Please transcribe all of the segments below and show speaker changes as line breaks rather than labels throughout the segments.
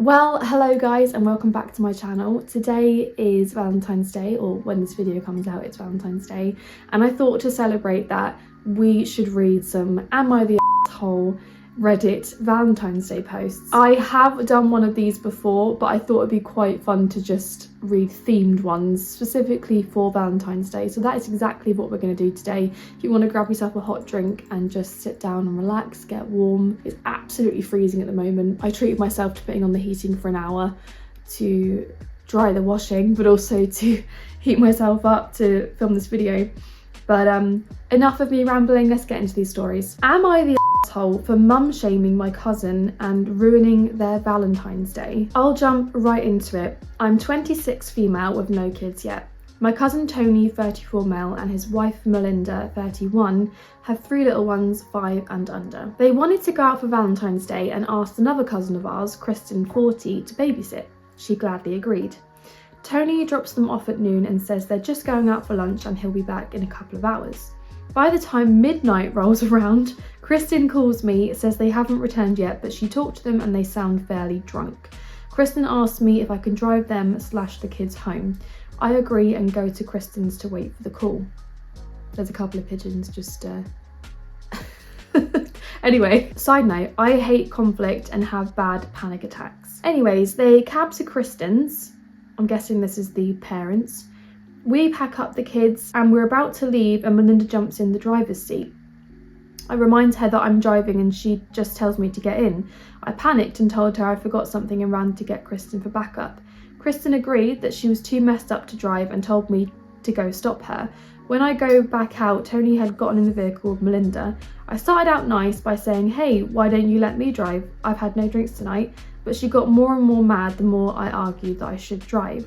Well, hello guys and welcome back to my channel. Today is Valentine's Day, or when this video comes out it's Valentine's Day, and I thought to celebrate that we should read some Am I the Asshole Reddit Valentine's Day posts. I have done one of these before, but I thought it'd be quite fun to just read themed ones specifically for Valentine's Day, so that is exactly what we're going to do today. If you want to grab yourself a hot drink and just sit down and relax, get warm. It's absolutely freezing at the moment. I treated myself to putting on the heating for an hour to dry the washing, but also to heat myself up to film this video. But enough of me rambling, let's get into these stories. Am I the asshole for mum shaming my cousin and ruining their Valentine's Day? I'll jump right into it. I'm 26 female with no kids yet. My cousin Tony, 34 male, and his wife Melinda, 31, have 3 little ones, 5 and under. They wanted to go out for Valentine's Day and asked another cousin of ours, Kristen, 40, to babysit. She gladly agreed. Tony drops them off at noon and says they're just going out for lunch and he'll be back in a couple of hours. By the time midnight rolls around, Kristen calls me, says they haven't returned yet, but she talked to them and they sound fairly drunk. Kristen asks me if I can drive them / the kids home. I agree and go to Kristen's to wait for the call. There's a couple of pigeons just Anyway, side note, I hate conflict and have bad panic attacks. Anyways, they cab to Kristen's. I'm guessing this is the parents. We pack up the kids and we're about to leave and Melinda jumps in the driver's seat. I remind her that I'm driving and she just tells me to get in. I panicked and told her I forgot something and ran to get Kristen for backup. Kristen agreed that she was too messed up to drive and told me to go stop her. When I go back out, Tony had gotten in the vehicle with Melinda. I started out nice by saying, hey, why don't you let me drive? I've had no drinks tonight. But she got more and more mad the more I argued that I should drive.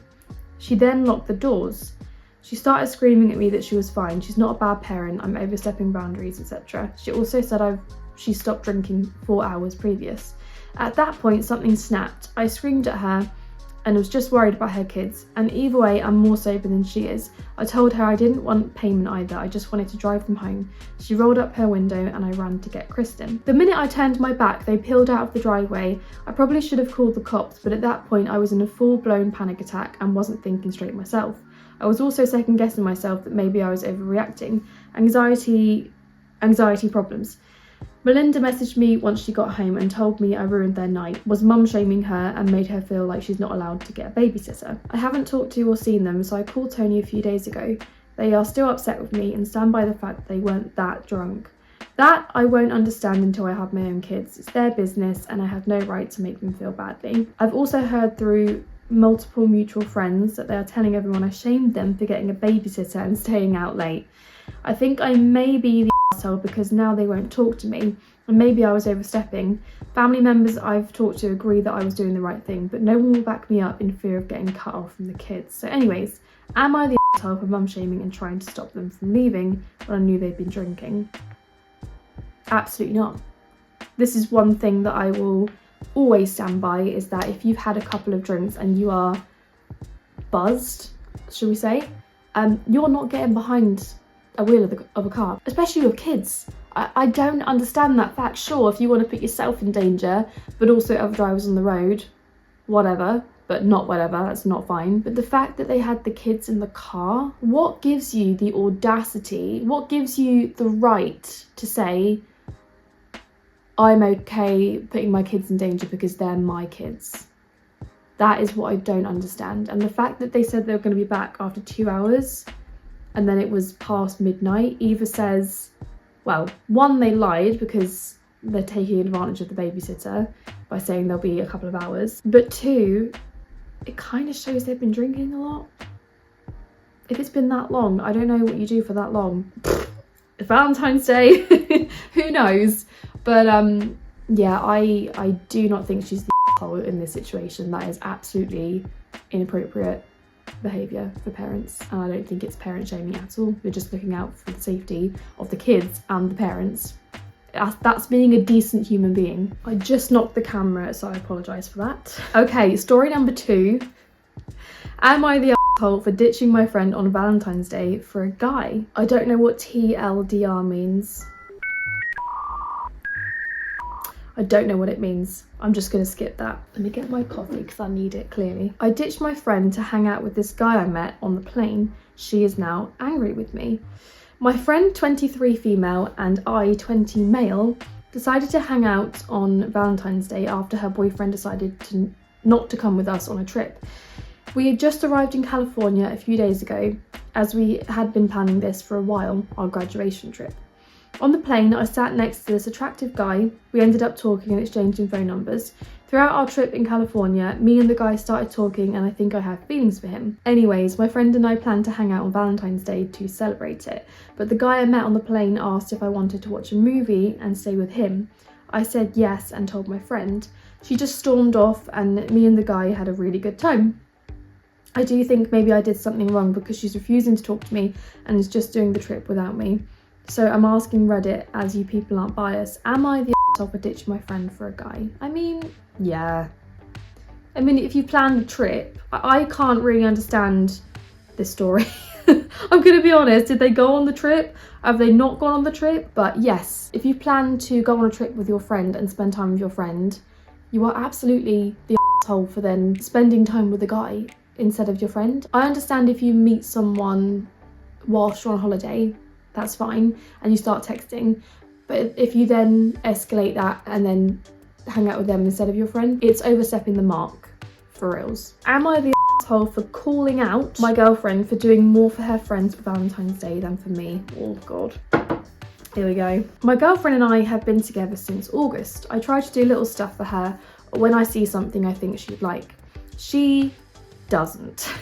She then locked the doors. She started screaming at me that she was fine, she's not a bad parent, I'm overstepping boundaries, etc. She also said she stopped drinking 4 hours previous. At that point something snapped. I screamed at her and was just worried about her kids, and either way I'm more sober than she is. I told her I didn't want payment either, I just wanted to drive them home. She rolled up her window and I ran to get Kristen. The minute I turned my back, they peeled out of the driveway. I probably should have called the cops, but at that point I was in a full-blown panic attack and wasn't thinking straight myself. I was also second-guessing myself that maybe I was overreacting. Anxiety problems. Melinda messaged me once she got home and told me I ruined their night, was mum shaming her and made her feel like she's not allowed to get a babysitter. I haven't talked to or seen them, so I called Tony a few days ago. They are still upset with me and stand by the fact they weren't that drunk. That I won't understand until I have my own kids. It's their business and I have no right to make them feel badly. I've also heard through multiple mutual friends that they are telling everyone I shamed them for getting a babysitter and staying out late. I think I may be the asshole because now they won't talk to me, and maybe I was overstepping. Family members I've talked to agree that I was doing the right thing, but no one will back me up in fear of getting cut off from the kids. So anyways, am I the asshole for mum shaming and trying to stop them from leaving when I knew they'd been drinking? Absolutely not. This is one thing that I will always stand by, is that if you've had a couple of drinks and you are buzzed, shall we say, you're not getting behind a wheel of a car, especially with kids. I don't understand that fact. Sure, if you want to put yourself in danger, but also other drivers on the road, whatever, but not whatever, that's not fine. But the fact that they had the kids in the car, what gives you the audacity, what gives you the right to say, I'm okay putting my kids in danger because they're my kids? That is what I don't understand. And the fact that they said they were going to be back after 2 hours and then it was past midnight either says, well, one, they lied because they're taking advantage of the babysitter by saying there'll be a couple of hours, but two, it kind of shows they've been drinking a lot. If it's been that long, I don't know what you do for that long. Valentine's Day, who knows? But yeah, I do not think she's the asshole in this situation. That is absolutely inappropriate behaviour for parents, and I don't think it's parent shaming at all. We're just looking out for the safety of the kids and the parents. That's being a decent human being. I just knocked the camera, so I apologise for that. Okay, story number 2. Am I the asshole for ditching my friend on Valentine's Day for a guy? I don't know what TLDR means. I don't know what it means. I'm just going to skip that. Let me get my coffee because I need it, clearly. I ditched my friend to hang out with this guy I met on the plane. She is now angry with me. My friend, 23 female, and I, 20 male, decided to hang out on Valentine's Day after her boyfriend decided not to come with us on a trip. We had just arrived in California a few days ago, as we had been planning this for a while, our graduation trip. On the plane, I sat next to this attractive guy. We ended up talking and exchanging phone numbers. Throughout our trip in California, me and the guy started talking and I think I have feelings for him. Anyways, my friend and I planned to hang out on Valentine's Day to celebrate it, but the guy I met on the plane asked if I wanted to watch a movie and stay with him. I said yes and told my friend. She just stormed off and me and the guy had a really good time. I do think maybe I did something wrong because she's refusing to talk to me and is just doing the trip without me. So I'm asking Reddit, as you people aren't biased, am I the asshole for ditching my friend for a guy? I mean, yeah. I mean, if you planned a trip, I can't really understand this story. I'm going to be honest, did they go on the trip? Have they not gone on the trip? But yes, if you plan to go on a trip with your friend and spend time with your friend, you are absolutely the asshole for then spending time with a guy instead of your friend. I understand if you meet someone whilst you're on holiday, that's fine, and you start texting, but if you then escalate that and then hang out with them instead of your friend, it's overstepping the mark, for reals. Am I the asshole for calling out my girlfriend for doing more for her friends for Valentine's Day than for me? Oh god. Here we go. My girlfriend and I have been together since August. I try to do little stuff for her when I see something I think she'd like. She doesn't.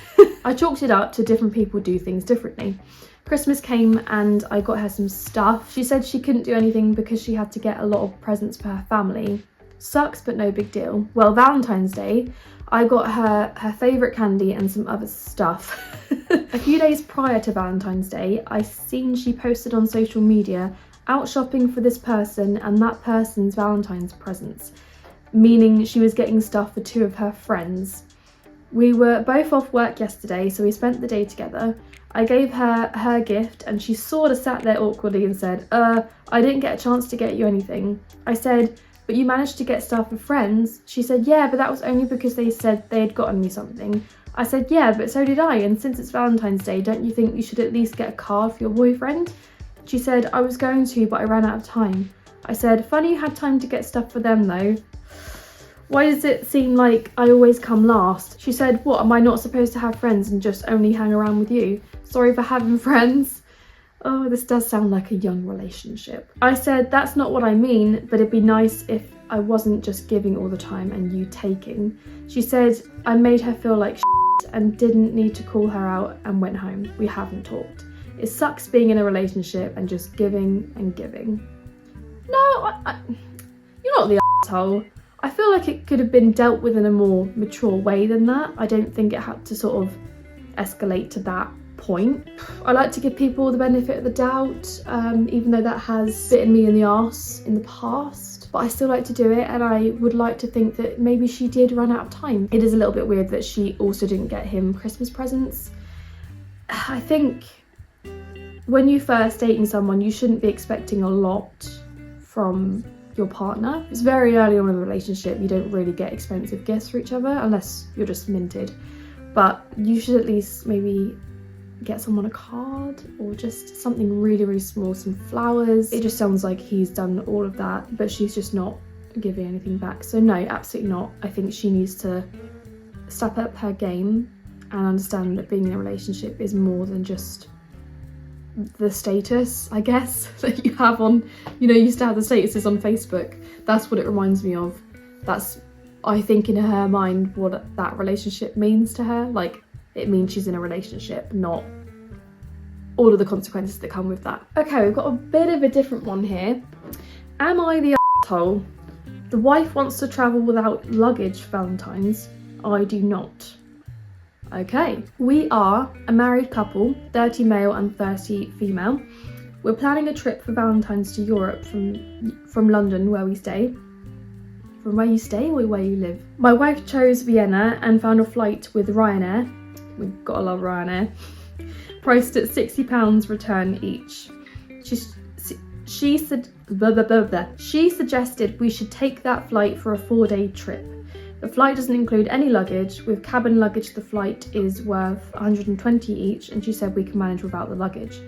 I chalked it up to different people do things differently. Christmas came and I got her some stuff. She said she couldn't do anything because she had to get a lot of presents for her family. Sucks, but no big deal. Well, Valentine's Day, I got her favourite candy and some other stuff. A few days prior to Valentine's Day, I seen she posted on social media, out shopping for this person and that person's Valentine's presents, meaning she was getting stuff for two of her friends. We were both off work yesterday, so we spent the day together. I gave her her gift and she sort of sat there awkwardly and said, I didn't get a chance to get you anything. I said, but you managed to get stuff for friends? She said, yeah, but that was only because they said they had gotten me something. I said, yeah, but so did I, and since it's Valentine's Day, don't you think you should at least get a card for your boyfriend? She said, I was going to, but I ran out of time. I said, funny you had time to get stuff for them though. Why does it seem like I always come last? She said, what, am I not supposed to have friends and just only hang around with you? Sorry for having friends. Oh, this does sound like a young relationship. I said, that's not what I mean, but it'd be nice if I wasn't just giving all the time and you taking. She said, I made her feel like shit and didn't need to call her out and went home. We haven't talked. It sucks being in a relationship and just giving and giving. No, you're not the asshole. I feel like it could have been dealt with in a more mature way than that. I don't think it had to sort of escalate to that point. I like to give people the benefit of the doubt, even though that has bitten me in the arse in the past. But I still like to do it, and I would like to think that maybe she did run out of time. It is a little bit weird that she also didn't get him Christmas presents. I think when you first dating someone, you shouldn't be expecting a lot from your partner. It's very early on in the relationship, you don't really get expensive gifts for each other unless you're just minted, but you should at least maybe get someone a card or just something really, really small, some flowers. It just sounds like he's done all of that, but she's just not giving anything back. So no, absolutely not. I think she needs to step up her game and understand that being in a relationship is more than just the status, I guess, that you have on, you used to have the statuses on Facebook. That's what it reminds me of. That's, I think, in her mind, what that relationship means to her. Like, it means she's in a relationship, not all of the consequences that come with that. Okay, we've got a bit of a different one here. Am I the asshole? The wife wants to travel without luggage for Valentine's. I do not. Okay, we are a married couple, 30 male and 30 female. We're planning a trip for Valentine's to Europe from London, where we stay. From where you stay or where you live? My wife chose Vienna and found a flight with Ryanair. We've got to love Ryanair. Priced at £60 return each. She said, blah, blah, blah, blah. She suggested we should take that flight for a 4-day trip. The flight doesn't include any luggage. With cabin luggage, the flight is worth 120 each, and she said we can manage without the luggage.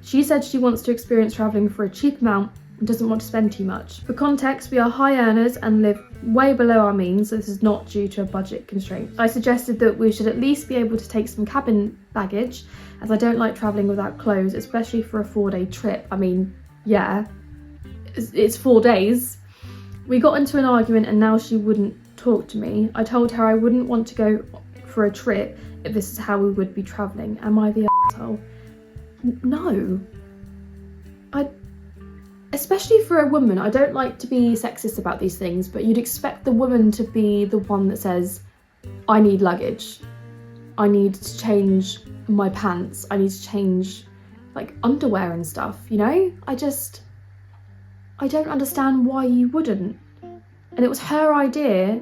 She said she wants to experience travelling for a cheap amount and doesn't want to spend too much. For context, we are high earners and live way below our means, so this is not due to a budget constraint. I suggested that we should at least be able to take some cabin baggage, as I don't like travelling without clothes, especially for a 4-day trip. I mean, yeah, it's 4 days. We got into an argument and now she wouldn't talk to me. I told her I wouldn't want to go for a trip if this is how we would be travelling. Am I the asshole? No. Especially for a woman, I don't like to be sexist about these things, but you'd expect the woman to be the one that says, I need luggage. I need to change my pants. I need to change like underwear and stuff, you know? I don't understand why you wouldn't. And it was her idea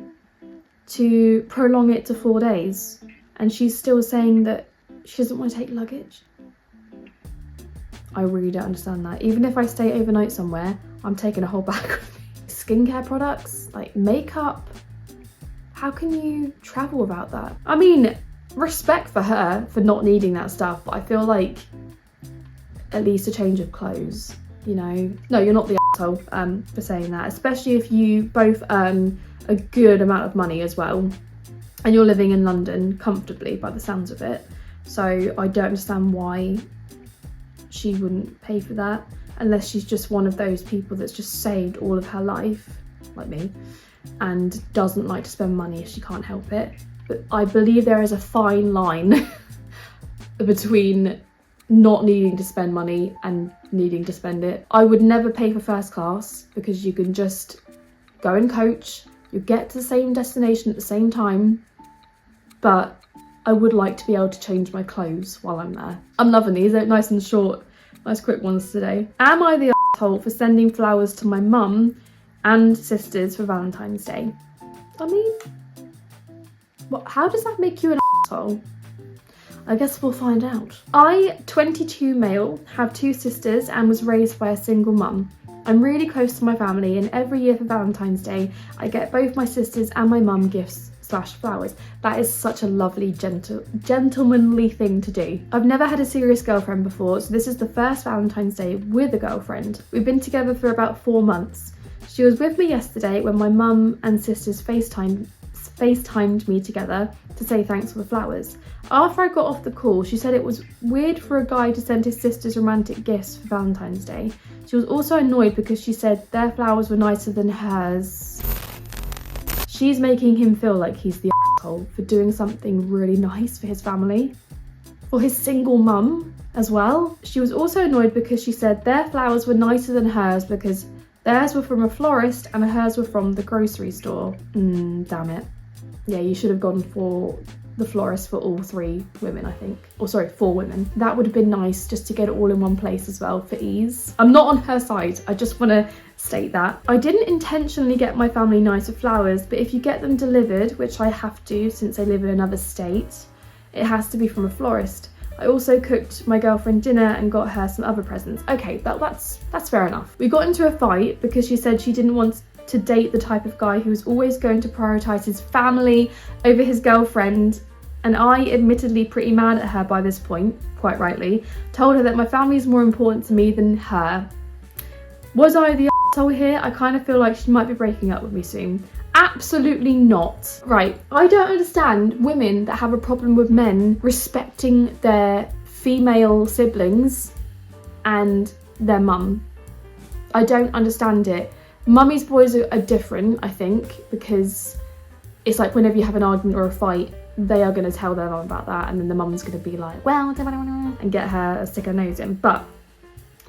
to prolong it to 4 days. And she's still saying that she doesn't want to take luggage. I really don't understand that. Even if I stay overnight somewhere, I'm taking a whole bag with me. Skincare products, like makeup. How can you travel without that? I mean, respect for her for not needing that stuff, but I feel like at least a change of clothes, you know? No, you're not the asshole for saying that, especially if you both earn a good amount of money as well. And you're living in London comfortably by the sounds of it. So I don't understand why she wouldn't pay for that, unless she's just one of those people that's just saved all of her life, like me, and doesn't like to spend money if she can't help it. But I believe there is a fine line between not needing to spend money and needing to spend it. I would never pay for first class because you can just go in coach, you get to the same destination at the same time, but I would like to be able to change my clothes while I'm there. I'm loving these, they're nice and short, nice quick ones today. Am I the asshole for sending flowers to my mum and sisters for Valentine's Day? I mean, how does that make you an asshole? I guess we'll find out. I, 22 male, have 2 sisters and was raised by a single mum. I'm really close to my family, and every year for Valentine's Day, I get both my sisters and my mum gifts / flowers. That is such a lovely, gentlemanly thing to do. I've never had a serious girlfriend before, so this is the first Valentine's Day with a girlfriend. We've been together for about 4 months. She was with me yesterday when my mum and sisters FaceTimed me together to say thanks for the flowers. After I got off the call, she said it was weird for a guy to send his sisters romantic gifts for Valentine's Day. She was also annoyed because she said their flowers were nicer than hers. She's making him feel like he's the asshole for doing something really nice for his family. For his single mum as well. She was also annoyed because she said their flowers were nicer than hers because theirs were from a florist and hers were from the grocery store. Damn it. Yeah, you should have gone for the florist for all 3 women, I think. Or sorry, 4 women. That would have been nice just to get it all in one place as well for ease. I'm not on her side, I just want to state that. I didn't intentionally get my family nicer flowers, but if you get them delivered, which I have to since I live in another state, it has to be from a florist. I also cooked my girlfriend dinner and got her some other presents. Okay, that's fair enough. We got into a fight because she said she didn't want to date the type of guy who was always going to prioritise his family over his girlfriend, and I, admittedly pretty mad at her by this point, quite rightly, told her that my family is more important to me than her. Was I the asshole here? I kind of feel like she might be breaking up with me soon. Absolutely not. Right, I don't understand women that have a problem with men respecting their female siblings and their mum. I don't understand it. Mummy's boys are different, I think, because it's like whenever you have an argument or a fight, they are going to tell their mum about that, and then the mum's going to be like, well, and get her, stick her nose in. But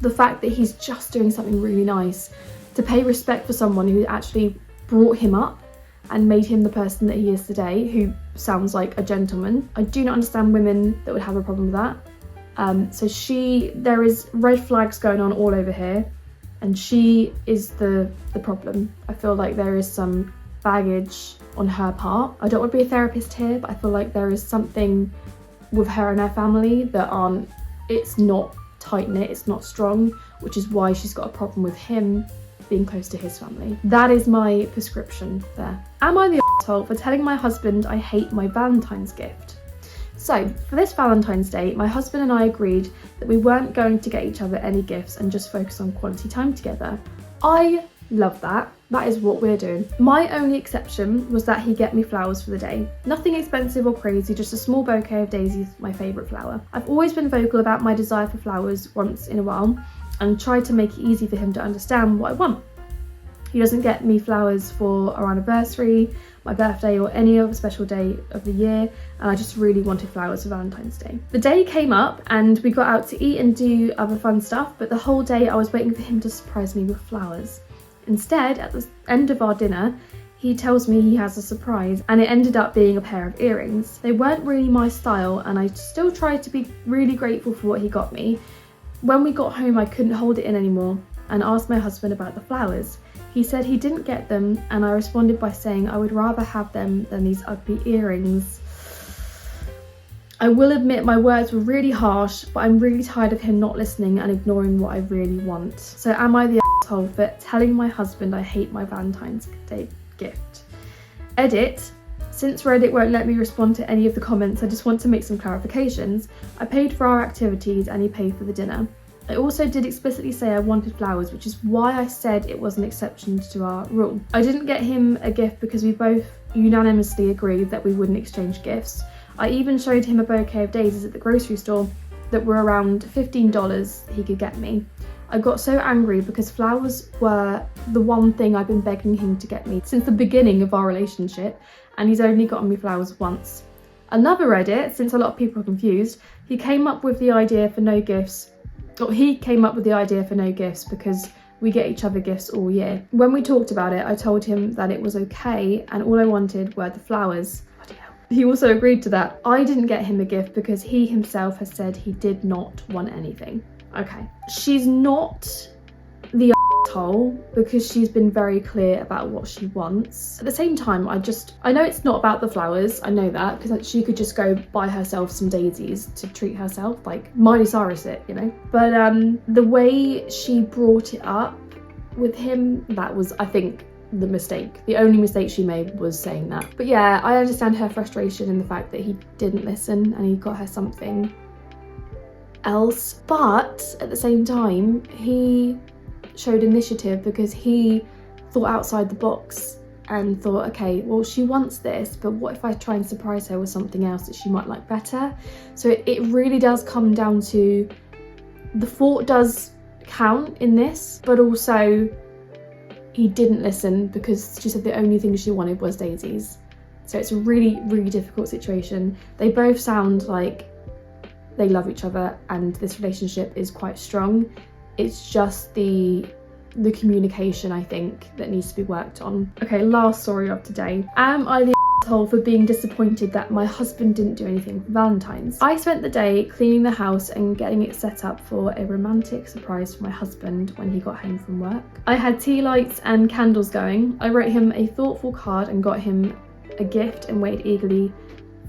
the fact that he's just doing something really nice to pay respect for someone who actually brought him up and made him the person that he is today, who sounds like a gentleman. I do not understand women that would have a problem with that. So there is red flags going on all over here, and she is the problem. I feel like there is some baggage on her part. I don't want to be a therapist here, but I feel like there is something with her and her family that it's not tight-knit, it's not strong, which is why she's got a problem with him being close to his family. That is my prescription there. Am I the asshole for telling my husband I hate my Valentine's gift? So, for this Valentine's Day, my husband and I agreed that we weren't going to get each other any gifts and just focus on quality time together. I love that. That is what we're doing. My only exception was that he get me flowers for the day. Nothing expensive or crazy, just a small bouquet of daisies, my favourite flower. I've always been vocal about my desire for flowers once in a while and tried to make it easy for him to understand what I want. He doesn't get me flowers for our anniversary, my birthday or any other special day of the year, and I just really wanted flowers for Valentine's Day. The day came up and we got out to eat and do other fun stuff, but the whole day I was waiting for him to surprise me with flowers. Instead, at the end of our dinner, he tells me he has a surprise, and it ended up being a pair of earrings. They weren't really my style, and I still tried to be really grateful for what he got me. When we got home, I couldn't hold it in anymore and asked my husband about the flowers. He said he didn't get them, and I responded by saying I would rather have them than these ugly earrings. I will admit my words were really harsh, but I'm really tired of him not listening and ignoring what I really want. So am I the asshole for telling my husband I hate my Valentine's Day gift? Edit. Since Reddit won't let me respond to any of the comments, I just want to make some clarifications. I paid for our activities and he paid for the dinner. I also did explicitly say I wanted flowers, which is why I said it was an exception to our rule. I didn't get him a gift because we both unanimously agreed that we wouldn't exchange gifts. I even showed him a bouquet of daisies at the grocery store that were around $15 he could get me. I got so angry because flowers were the one thing I've been begging him to get me since the beginning of our relationship, and he's only gotten me flowers once. Another Reddit, since a lot of people are confused, he came up with the idea for no gifts because we get each other gifts all year. When we talked about it, I told him that it was okay and all I wanted were the flowers. He also agreed to that. I didn't get him a gift because he himself has said he did not want anything. Okay. She's not the asshole because she's been very clear about what she wants. At the same time, I know it's not about the flowers. I know that because she could just go buy herself some daisies to treat herself, like Miley Cyrus it, you know. But the way she brought it up with him, that was, I think, the mistake. The only mistake she made was saying that. But yeah, I understand her frustration in the fact that he didn't listen and he got her something else. But at the same time, he showed initiative because he thought outside the box and thought, okay, well, she wants this, but what if I try and surprise her with something else that she might like better? So it really does come down to the thought does count in this, but also he didn't listen because she said the only thing she wanted was daisies. So it's a really, really difficult situation. They both sound like they love each other and this relationship is quite strong. It's just the communication, I think, that needs to be worked on. Okay, last story of today. Am I the asshole for being disappointed that my husband didn't do anything for Valentine's? I spent the day cleaning the house and getting it set up for a romantic surprise for my husband when he got home from work. I had tea lights and candles going. I wrote him a thoughtful card and got him a gift and waited eagerly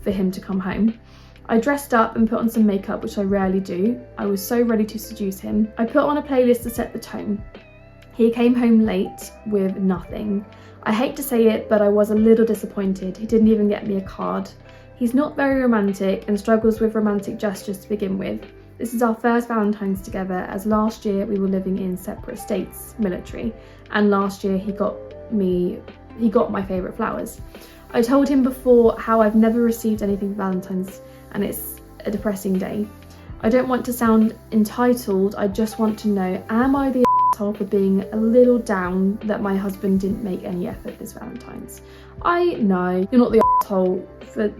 for him to come home. I dressed up and put on some makeup, which I rarely do. I was so ready to seduce him. I put on a playlist to set the tone. He came home late with nothing. I hate to say it, but I was a little disappointed. He didn't even get me a card. He's not very romantic and struggles with romantic gestures to begin with. This is our first Valentine's together, as last year we were living in separate states, military, and last year he got my favourite flowers. I told him before how I've never received anything for Valentine's and it's a depressing day. I don't want to sound entitled, I just want to know, am I the asshole for being a little down that my husband didn't make any effort this Valentine's? I know you're not the asshole for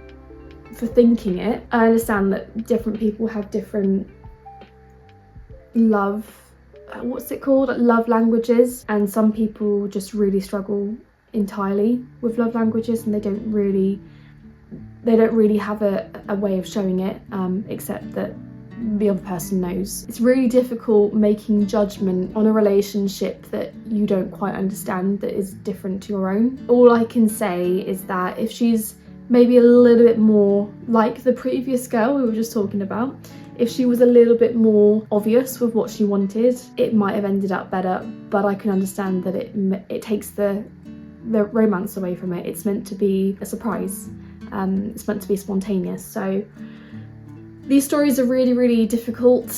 thinking it. I understand that different people have different love languages, and some people just really struggle entirely with love languages and they don't really have a way of showing it except that the other person knows. It's really difficult making judgment on a relationship that you don't quite understand, that is different to your own. All I can say is that if she's maybe a little bit more like the previous girl we were just talking about. If she was a little bit more obvious with what she wanted, it might have ended up better, but I can understand that it takes the romance away from it. It's meant to be a surprise. It's meant to be spontaneous. So these stories are really, really difficult.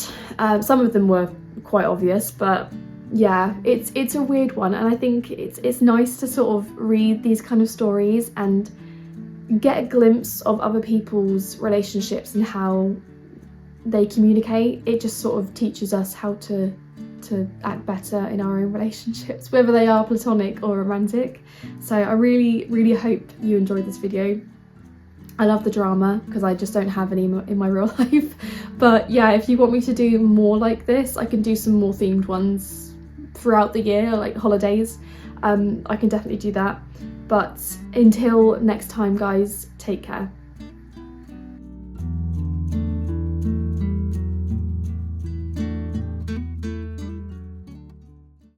Some of them were quite obvious, but yeah, it's a weird one, and I think it's nice to sort of read these kind of stories and get a glimpse of other people's relationships and how they communicate. It just sort of teaches us how to act better in our own relationships, whether they are platonic or romantic. So I really, really hope you enjoyed this video. I love the drama because I just don't have any in my real life. But yeah, if you want me to do more like this, I can do some more themed ones throughout the year, like holidays. I can definitely do that. But until next time, guys, take care.